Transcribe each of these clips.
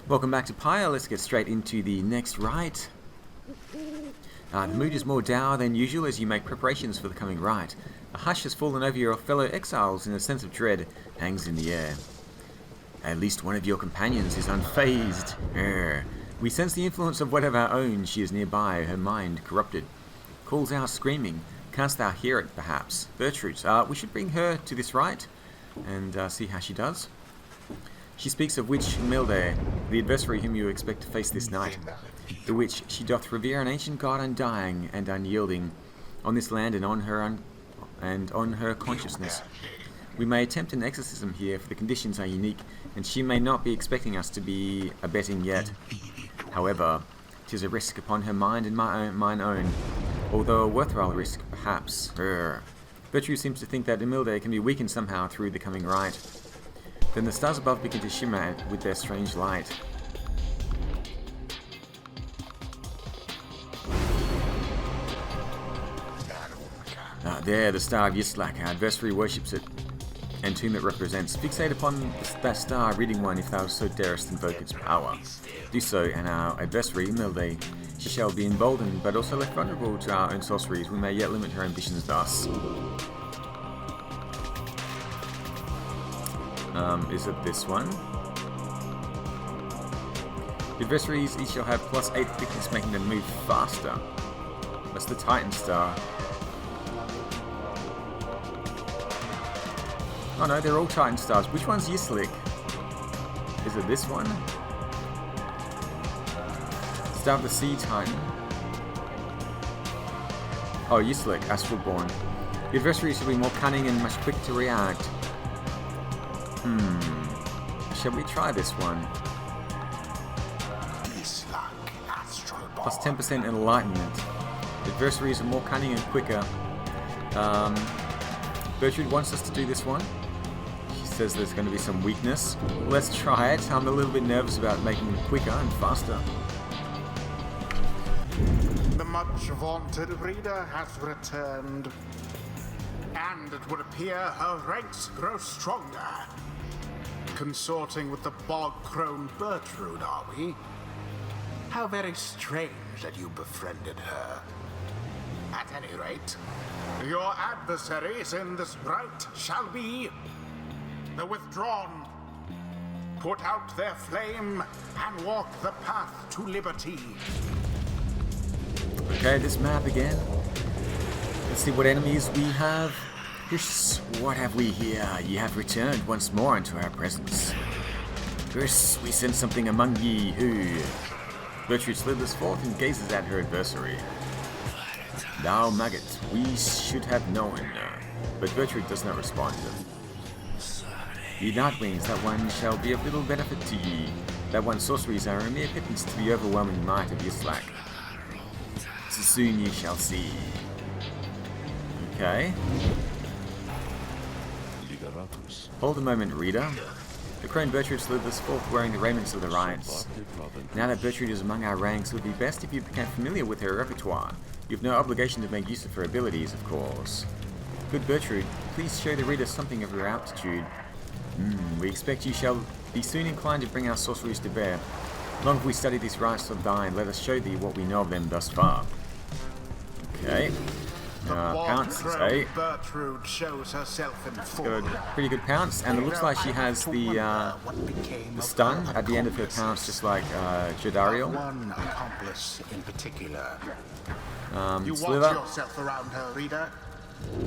Welcome back to Pyre. Let's get straight into the next rite. The mood is more dour than usual as you make preparations for the coming rite. A hush has fallen over your fellow exiles and a sense of dread hangs in the air. At least one of your companions is unfazed. We sense the influence of one of our own. She is nearby, her mind corrupted. Calls out screaming. Canst thou hear it, perhaps? Gertrude, we should bring her to this rite and see how she does. She speaks of witch Milde, the adversary whom you expect to face this night. The witch, she doth revere an ancient god undying and unyielding on this land and on her consciousness. We may attempt an exorcism here, for the conditions are unique, and she may not be expecting us to be abetting yet. However, 'tis a risk upon her mind and mine own, although a worthwhile risk, perhaps. Virtue seems to think that Emilde can be weakened somehow through the coming rite. Then the stars above begin to shimmer with their strange light. There, the star of Yislak, our adversary worships it, and whom it represents. Fixate upon that star, reading one, if thou so darest invoke its power. Do so, and our adversary, Milde, she shall be emboldened, but also left vulnerable to our own sorceries. We may yet limit her ambitions thus. Is it this one? The adversaries each shall have +8 thickness, making them move faster. That's the Titan Star. Oh no, they're all Titan Stars. Which one's Yislik? Is it this one? Star of the Sea Titan. Oh, Yislik, Astralborn. The adversaries will be more cunning and much quicker to react. Shall we try this one? +10% enlightenment. The adversaries are more cunning and quicker. Gertrude wants us to do this one. She says there's going to be some weakness. Let's try it. I'm a little bit nervous about making them quicker and faster. The much vaunted reader has returned, and it would appear her ranks grow stronger. Consorting with the bog-crone Gertrude, are we? How very strange that you befriended her. At any rate, your adversaries in this rite shall be the Withdrawn. Put out their flame and walk the path to liberty. Okay, this map again. Let's see what enemies we have. Yes, what have we here? Ye have returned once more into our presence. First, we sense something among ye who... Gertrude slithers forth and gazes at her adversary. Thou maggot, we should have known. But Gertrude does not respond. Ye Nightwings, that one shall be of little benefit to ye. That one's sorceries are a mere pittance to the overwhelming might of Yislak. So soon ye shall see. Okay. Hold a moment, reader. The crone Gertrude slithers forth wearing the raiments of the Rites. Now that Gertrude is among our ranks, it would be best if you became familiar with her repertoire. You have no obligation to make use of her abilities, of course. Good Gertrude, please show the reader something of your aptitude. We expect you shall be soon inclined to bring our sorceries to bear. Long have we studied these rites of thine, let us show thee what we know of them thus far. Okay. Pounce, eh? Gertrude shows herself in full. Got a pretty good pounce, and it looks like she has the stun at the end of her pounce, just like Jadariel. One accomplice in particular. You Slither. watch yourself around her, reader.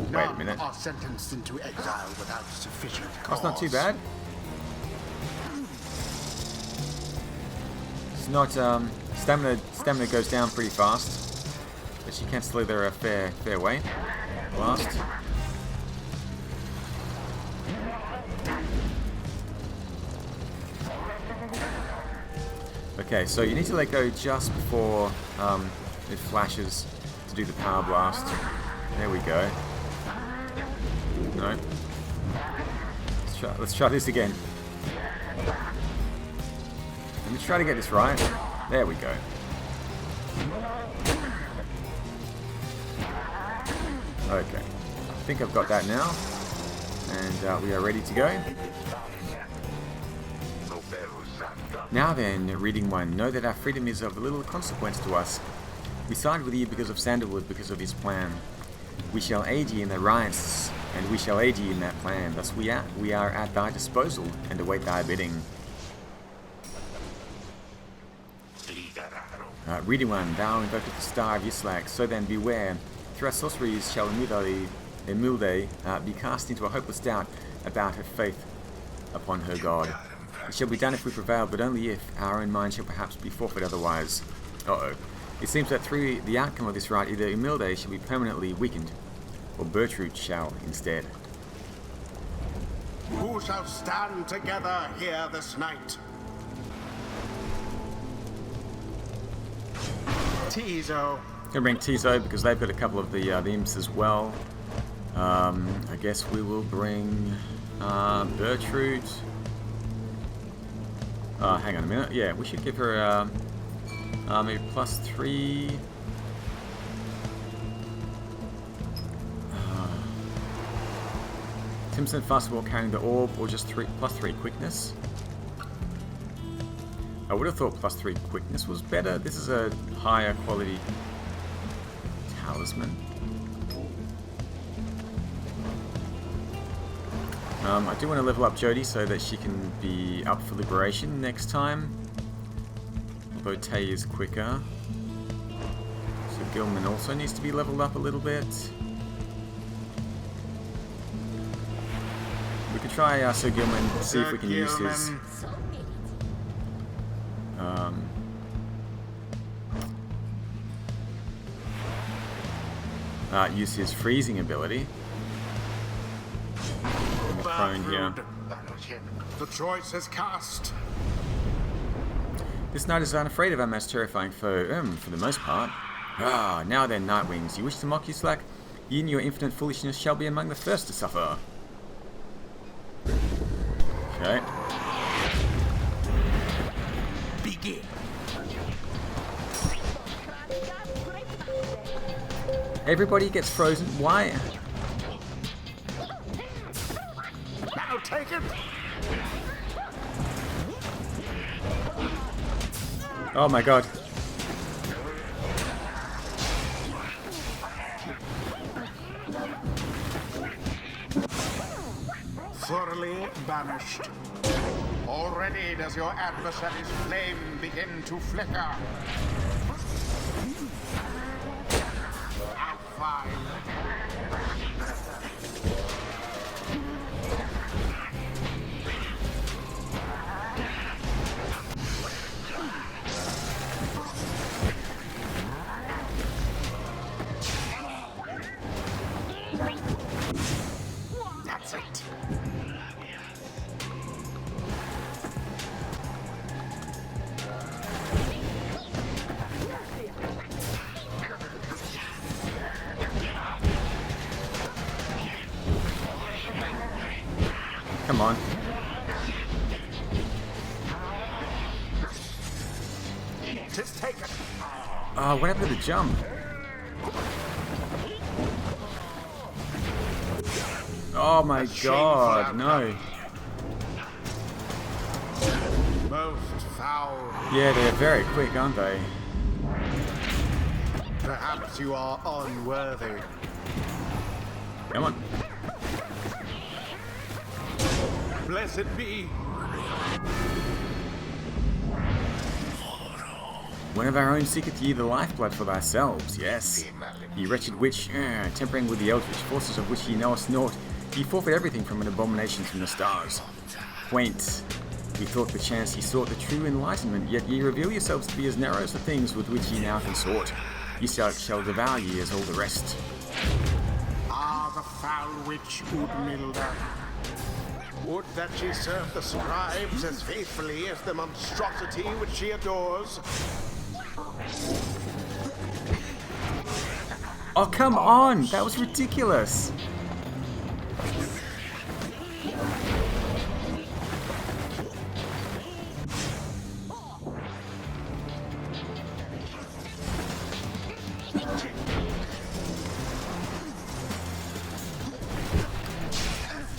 Wait a minute. Are sentenced into exile without sufficient cause. That's not too bad. It's not stamina goes down pretty fast. But she can slither a fair way. Blast. Okay, so you need to let go just before it flashes to do the power blast. There we go. No. Let's try this again. Let me try to get this right. There we go. Okay, I think I've got that now, and we are ready to go. Now then, reading one, know that our freedom is of little consequence to us. We side with you because of Sandalwood, because of his plan. We shall aid ye in the rites, and we shall aid ye in that plan. Thus we are at thy disposal, and await thy bidding. Reading one, thou invoketh the star of Yislak, so then beware. Through our sorceries shall Emilde be cast into a hopeless doubt about her faith upon her god. It shall be done if we prevail, but only if our own mind shall perhaps be forfeit otherwise. It seems that through the outcome of this rite, either Emilde shall be permanently weakened, or Bertrude shall instead. Who shall stand together here this night? Tizo. Gonna bring Tizo because they've got a couple of the imps as well. I guess we will bring Bertrude. Hang on a minute. Yeah, we should give her maybe +3. Timson Fastball carrying the orb, or just +3 quickness. I would have thought +3 quickness was better. This is a higher quality talisman. I do want to level up Jody so that she can be up for liberation next time. Although Tay is quicker. So Gilman also needs to be leveled up a little bit. We could try Sir Gilman, see if we can use his... use his freezing ability. Prone here. The choice is cast. This knight is unafraid of our most terrifying foe, for the most part. Now then, Nightwings, you wish to mock Yislak? Ye in your infinite foolishness shall be among the first to suffer. Okay. Begin. Everybody gets frozen. Why? Now take it. Oh my god. Thoroughly banished. Already does your adversary's flame begin to flicker. How fine. That's it. Come on. Just take it. Oh, what happened to the jump? Oh my god, no. Most foul. Yeah, they're very quick, aren't they? Perhaps you are unworthy. Come on. Blessed be. One of our own seeketh ye the lifeblood for thyselves, yes. Ye wretched witch, tempering with the eldritch forces of which ye knowest naught, ye forfeit everything from an abomination from the stars. Quaint. Ye thought perchance ye sought the true enlightenment, yet ye reveal yourselves to be as narrow as the things with which ye now consort. Ye shall devour ye as all the rest. The foul witch Udmilda. Would that she serve the scribes as faithfully as the monstrosity which she adores. Oh, come on! That was ridiculous!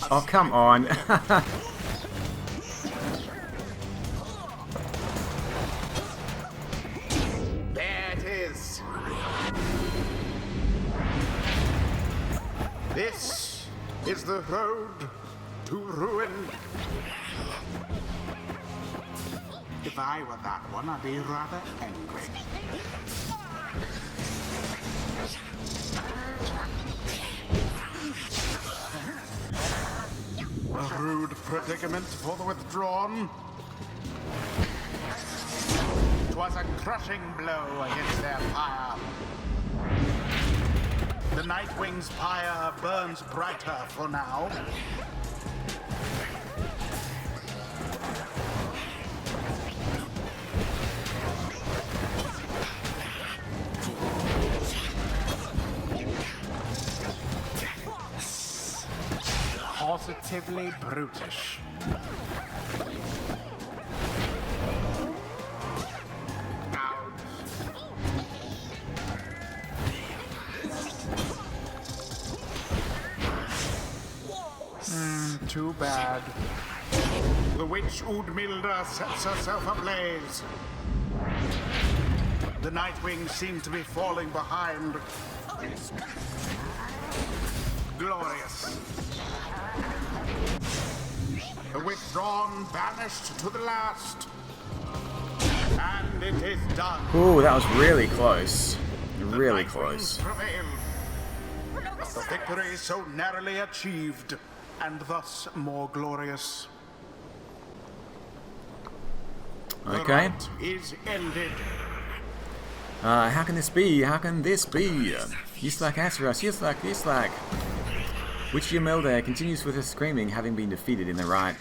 Oh, come on. This is the road to ruin. If I were that one, I'd be rather angry. A rude predicament for the Withdrawn. 'Twas a crushing blow against their pyre. The Nightwing's pyre burns brighter for now. Positively brutish. Too bad. The witch Udmilda sets herself ablaze. The Nightwings seem to be falling behind. Glorious. The Withdrawn banished to the last. And it is done. Ooh, that was really close. Really close. The victory so narrowly achieved, and thus more glorious. Okay. The rite is ended. How can this be? How can this be? Yislak answer us. Yislak. Witch Yamilda continues with her screaming, having been defeated in the rite.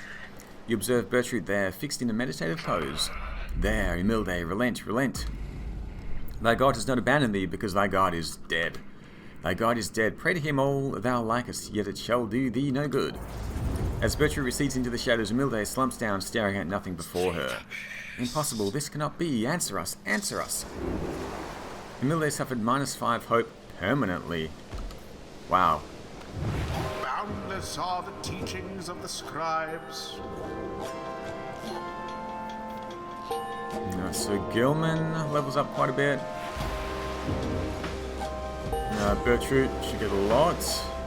You observe Bertrude there, fixed in a meditative pose. There, Yamilda, relent. Thy God has not abandoned thee, because thy God is dead. Thy God is dead. Pray to him all thou likest, yet it shall do thee no good. As Bertrude recedes into the shadows, Yamilda slumps down, staring at nothing before her. Impossible, this cannot be. Answer us. Yamilda suffered -5 hope permanently. Wow. Boundless are the teachings of the scribes. So Gilman levels up quite a bit. Bertrude should get a lot.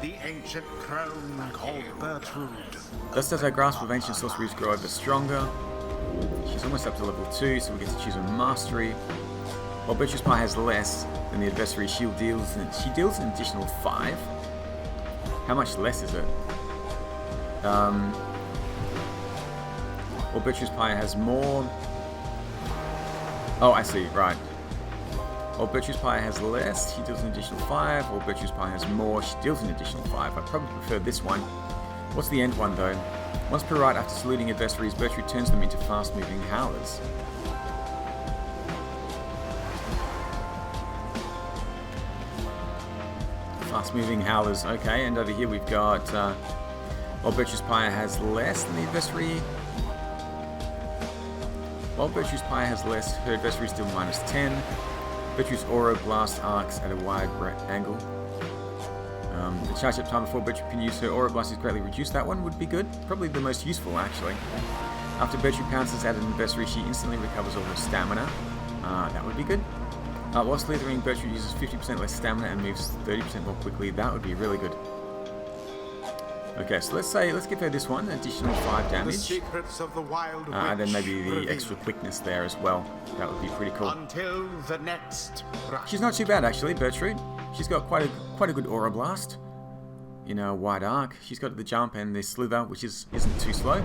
The ancient crone called Bertrude. Thus does our grasp of ancient sorceries grow ever stronger. She's almost up to level 2, so we get to choose a mastery. While Bertrude's Pyre has less than the adversary shield deals, and she deals an additional 5. How much less is it? While Bertrude's Pyre has more. Oh, I see, right. While Bertrude's Pyre has less, she deals an additional 5. While Bertrude's Pyre has more, she deals an additional 5. I probably prefer this one. What's the end one, though? Once per rite, after saluting adversaries, Bertrude turns them into fast-moving howlers. Fast-moving howlers, okay. And over here we've got... while Bertrude's Pyre has less than the adversary... While Bertrude's Pyre has less, her adversaries deal -10. Bertrude's Aura Blast arcs at a wide angle. The charge up time before Bertrude can use her Aura Blast is greatly reduced. That one would be good. Probably the most useful, actually. After Bertrude pounces at an adversary, she instantly recovers all her stamina. That would be good. While slithering, Bertrude uses 50% less stamina and moves 30% more quickly. That would be really good. Okay, so let's give her this one, additional 5 damage. The secrets of the wild And then maybe the revealed. extra quickness there as well. That would be pretty cool. Until the next rite. She's not too bad actually, Bertrude. She's got quite a good Aura Blast. You know, wide arc. She's got the jump and the slither, which isn't too slow.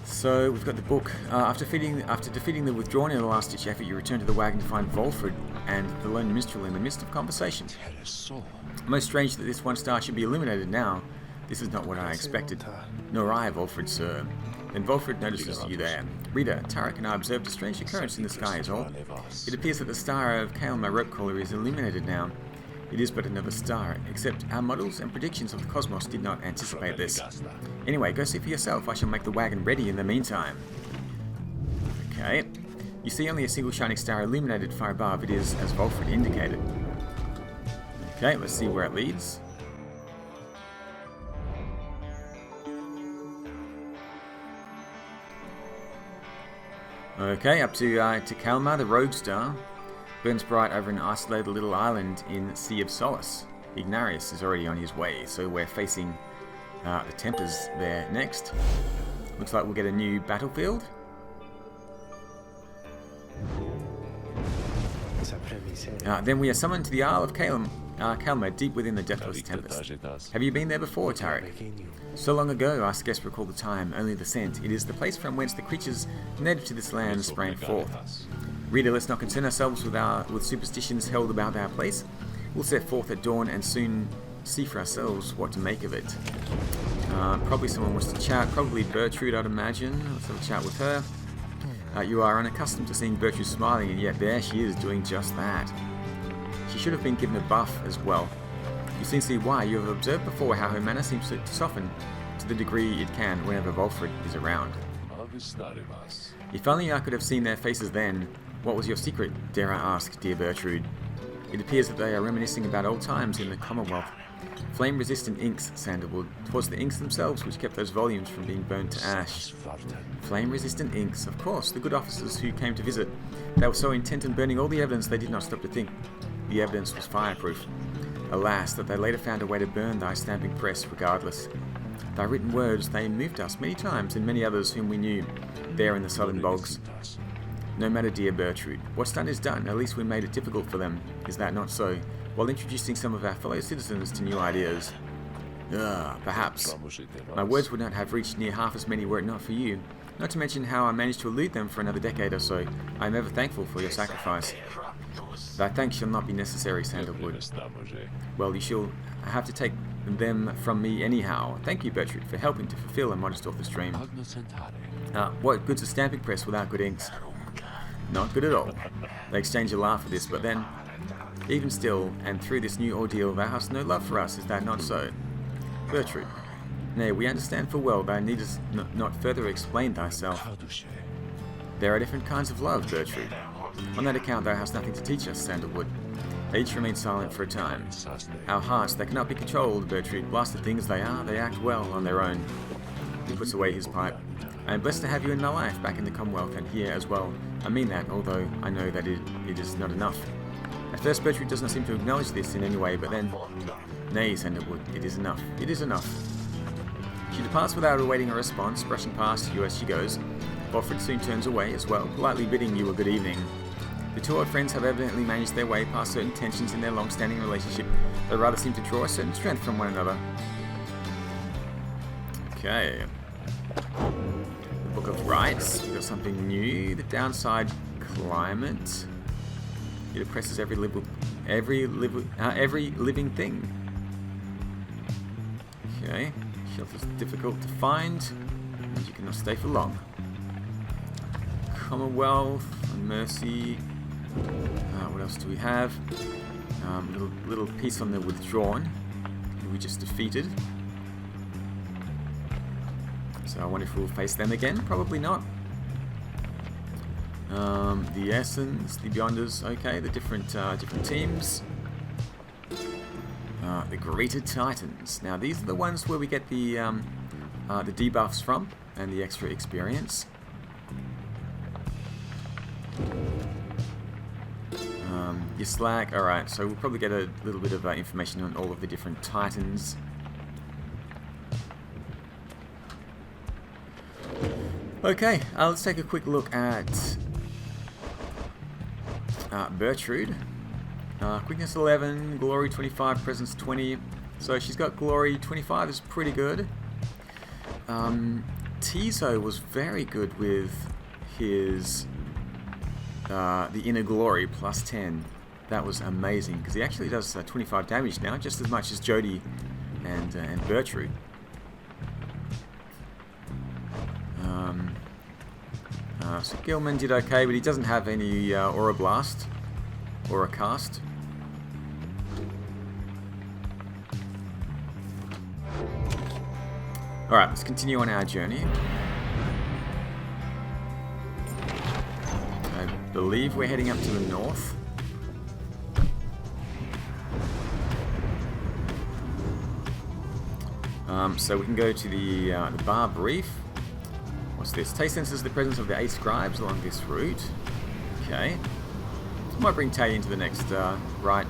So we've got the book. After defeating the Withdrawn in a last-ditch effort, you return to the wagon to find Volfred and the lone minstrel in the midst of conversation. Most strange that this 1-star should be illuminated now. This is not what I expected. Nor I, Volfred, sir. Then Volfred notices you there. Reader, Tarek and I observed a strange occurrence in the sky is all. It appears that the star of Kale, my rope caller, is illuminated now. It is but another star, except our models and predictions of the cosmos did not anticipate this. Anyway, go see for yourself. I shall make the wagon ready in the meantime. Okay. You see only a single shining star illuminated far above. It is as Volfred indicated. Okay, let's see where it leads. Okay, up to Kalmar, the rogue star. burns bright over an isolated little island in Sea of Solace. Ignarius is already on his way, so we're facing the Tempers there next. Looks like we'll get a new battlefield. Then we are summoned to the Isle of Kalma, deep within the Deathless Tempest. Have you been there before, Tarek? So long ago, I scarce recall the time, only the scent. It is the place from whence the creatures native to this land sprang forth. Reader, let's not concern ourselves with superstitions held about our place. We'll set forth at dawn and soon see for ourselves what to make of it. Probably someone wants to chat, probably Bertrude, I'd imagine. Let's have a chat with her. You are unaccustomed to seeing Bertrude smiling, and yet there she is doing just that. She should have been given a buff as well. You soon see why. You have observed before how her manner seems to soften to the degree it can whenever Volfred is around. If only I could have seen their faces then. What was your secret, dare I ask, dear Bertrude? It appears that they are reminiscing about old times in the Commonwealth. Flame-resistant inks, Sandalwood. 'Twas the inks themselves which kept those volumes from being burned to ash. Flame-resistant inks, of course, the good officers who came to visit. They were so intent on burning all the evidence they did not stop to think the evidence was fireproof. Alas, that they later found a way to burn thy stamping press regardless. Thy written words, they moved us many times, and many others whom we knew, there in the southern bogs. No matter, dear Bertrude. What's done is done. At least we made it difficult for them. Is that not so? While introducing some of our fellow citizens to new ideas. Perhaps. My words would not have reached near half as many were it not for you. Not to mention how I managed to elude them for another decade or so. I am ever thankful for your sacrifice. Thy thanks shall not be necessary, Sandalwood. Well, you shall have to take them from me anyhow. Thank you, Bertrude, for helping to fulfill a modest author's dream. What good's a stamping press without good inks? Not good at all. They exchange a laugh for this, but then, even still, and through this new ordeal, thou hast no love for us, is that not so? Bertrude, nay, we understand full well, thou needest not further explain thyself. There are different kinds of love, Bertrude. On that account, thou hast nothing to teach us, Sandalwood. They each remain silent for a time. Our hearts, they cannot be controlled, Bertrude. Blasted things they are, they act well on their own. He puts away his pipe. I am blessed to have you in my life, back in the Commonwealth, and here as well. I mean that, although I know that it is not enough. At first, Bertrude does not seem to acknowledge this in any way, but then... Nay, Sandalwood, it is enough. It is enough. She departs without awaiting a response, brushing past you as she goes. Volfred soon turns away as well, politely bidding you a good evening. The two old friends have evidently managed their way past certain tensions in their long-standing relationship that rather seem to draw a certain strength from one another. Okay. The Book of Rites. We've got something new. The downside climate. It oppresses every living thing. Okay. Shelter's difficult to find. And you cannot stay for long. Commonwealth. Mercy. What else do we have? Little piece on the Withdrawn, who we just defeated. So I wonder if we'll face them again. Probably not. The Essence, the Beyonders. Okay, the different teams. The Greater Titans. Now these are the ones where we get the debuffs from and the extra experience. Your Slack, alright, so we'll probably get a little bit of information on all of the different Titans. Okay, let's take a quick look at Bertrude. Quickness 11, Glory 25, Presence 20. So she's got Glory 25, is pretty good. Tizo was very good with his the Inner Glory plus 10. That was amazing because he actually does 25 damage now, just as much as Jody and Bertrude. So Gilman did okay, but he doesn't have any Aura Blast or a cast. Alright, let's continue on our journey. I believe we're heading up to the north. So we can go to the Bar Brief. What's this? Taste senses the presence of the 8 scribes along this route. Okay. So I might bring Tay into the next rite.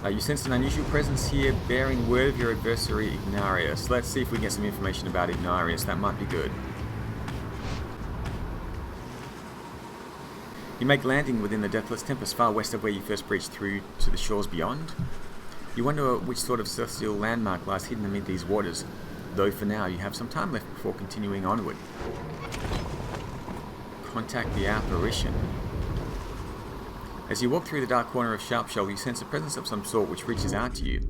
You sense an unusual presence here, bearing word of your adversary, Ignarius. Let's see if we can get some information about Ignarius. That might be good. You make landing within the Deathless Tempest, far west of where you first breached through to the shores beyond. You wonder which sort of celestial landmark lies hidden amid these waters, though for now you have some time left before continuing onward. Contact the Apparition. As you walk through the dark corner of Sharp Shoal, you sense a presence of some sort which reaches out to you.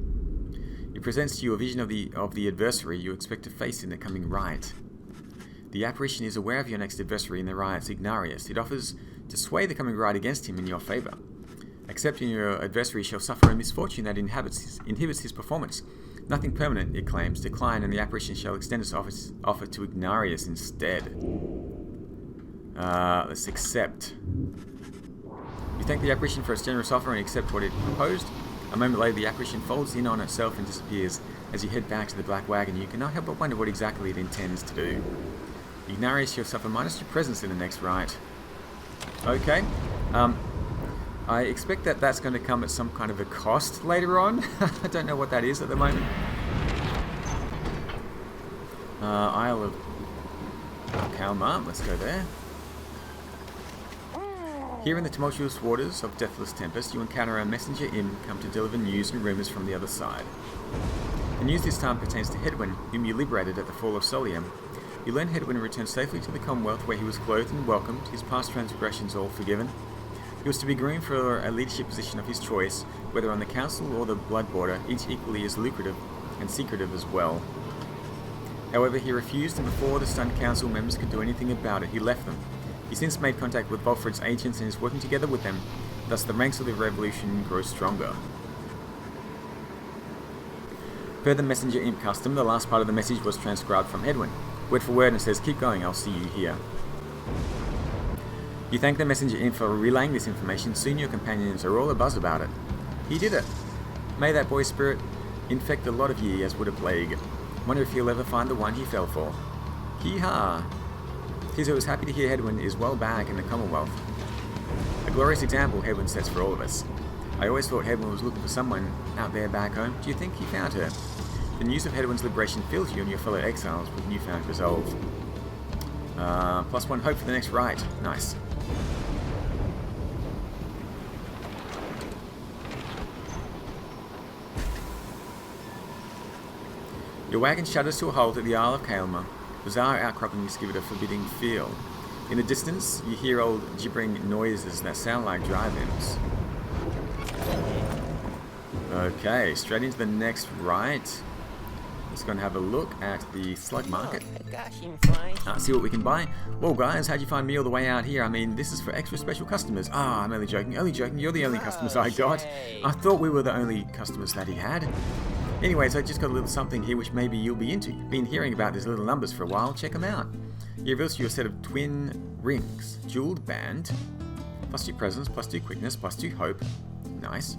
It presents to you a vision of the adversary you expect to face in the coming rite. The Apparition is aware of your next adversary in the rite's Ignarius. It offers to sway the coming rite against him in your favour. Accepting your adversary shall suffer a misfortune that inhibits his performance. Nothing permanent, it claims. Decline, and the Apparition shall extend its offer to Ignarius instead. Let's accept. You thank the Apparition for its generous offer and accept what it proposed. A moment later, the Apparition folds in on itself and disappears. As you head back to the Black Wagon, you cannot help but wonder what exactly it intends to do. Ignarius shall suffer -2 presence in the next rite. Okay. I expect that that's going to come at some kind of a cost later on. I don't know what that is at the moment. Isle of Kalmar. Let's go there. Here in the tumultuous waters of Deathless Tempest, you encounter a messenger imp come to deliver news and rumours from the other side. The news this time pertains to Hedwyn, whom you liberated at the fall of Solium. You learn Hedwyn returned safely to the Commonwealth, where he was clothed and welcomed, his past transgressions all forgiven. He was to be groomed for a leadership position of his choice, whether on the Council or the Blood Border, each equally as lucrative and secretive as well. However, he refused, and before the stunned Council members could do anything about it, he left them. He since made contact with Volfred's agents and is working together with them, thus the ranks of the revolution grow stronger. Per the messenger imp custom, the last part of the message was transcribed from Hedwyn. Word for word, and says, "Keep going, I'll see you here." You thank the messenger imp for relaying this information. Soon your companions are all abuzz about it. He did it. May that boy spirit infect a lot of ye as would a plague. Wonder if he'll ever find the one he fell for. Hee-haw! Tizo is happy to hear Hedwyn is well back in the Commonwealth. A glorious example Hedwyn sets for all of us. I always thought Hedwyn was looking for someone out there back home. Do you think he found her? The news of Hedwyn's liberation fills you and your fellow exiles with newfound resolve. +1 hope for the next rite. Nice. Your wagon shudders to a halt at the Isle of Kalmar. Bizarre outcroppings give it a forbidding feel. In the distance, you hear old gibbering noises that sound like drive imps. Okay, straight into the next rite. Let's go and have a look at the slug market. See what we can buy. Well guys, how'd you find me all the way out here? I mean, this is for extra special customers. I'm only joking, you're the only customers I got. I thought we were the only customers that he had. Anyways, I just got a little something here which maybe you'll be into. Been hearing about these little numbers for a while, check them out. He reveals to you a set of twin rings. Jeweled band, +2 presence, +2 quickness, +2 hope. Nice.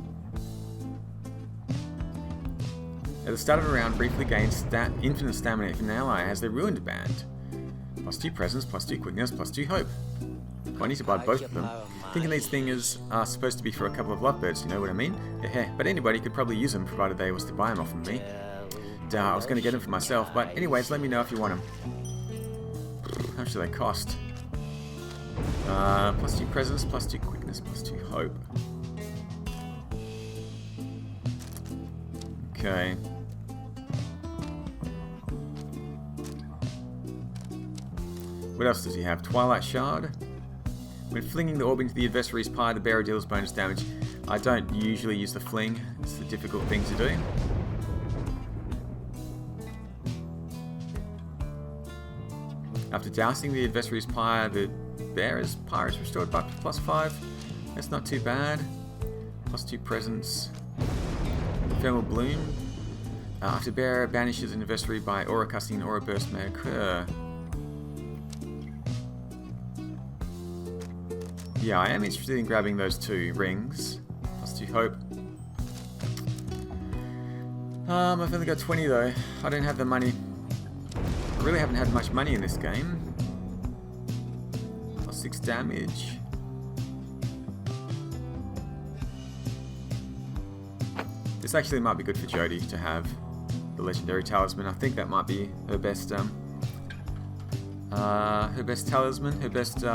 At the start of a round, briefly gains infinite stamina if an ally has the ruined band. +2 presence, +2 quickness, +2 hope. I need to buy both of them. Thinking these things are supposed to be for a couple of lovebirds, you know what I mean? But anybody could probably use them, provided they was to buy them off of me. I was going to get them for myself, but anyways, let me know if you want them. How much do they cost? +2 presence, +2 quickness, +2 hope. Okay. What else does he have? Twilight Shard. When flinging the orb into the adversary's pyre, the bearer deals bonus damage. I don't usually use the fling. It's a difficult thing to do. After dousing the adversary's pyre, the bearer's pyre is restored by +5. That's not too bad. +2 presence. Ephemeral Bloom. After bearer banishes an adversary by aura casting, an aura burst may occur. Yeah, I am interested in grabbing those 2 rings. +2 hope. I've only got 20 though. I don't have the money. I really haven't had much money in this game. 6 damage. This actually might be good for Jodie to have the legendary talisman. I think that might be her best talisman, her best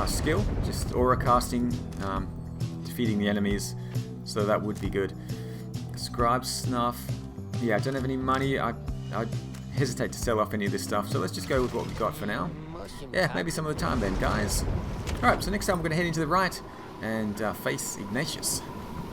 skill. Just aura casting, defeating the enemies. So that would be good. Scribe Snuff. Yeah, I don't have any money. I hesitate to sell off any of this stuff. So let's just go with what we got for now. Yeah, maybe some of the time then, guys. Alright, so next time we're going to head into the right and face Ignatius.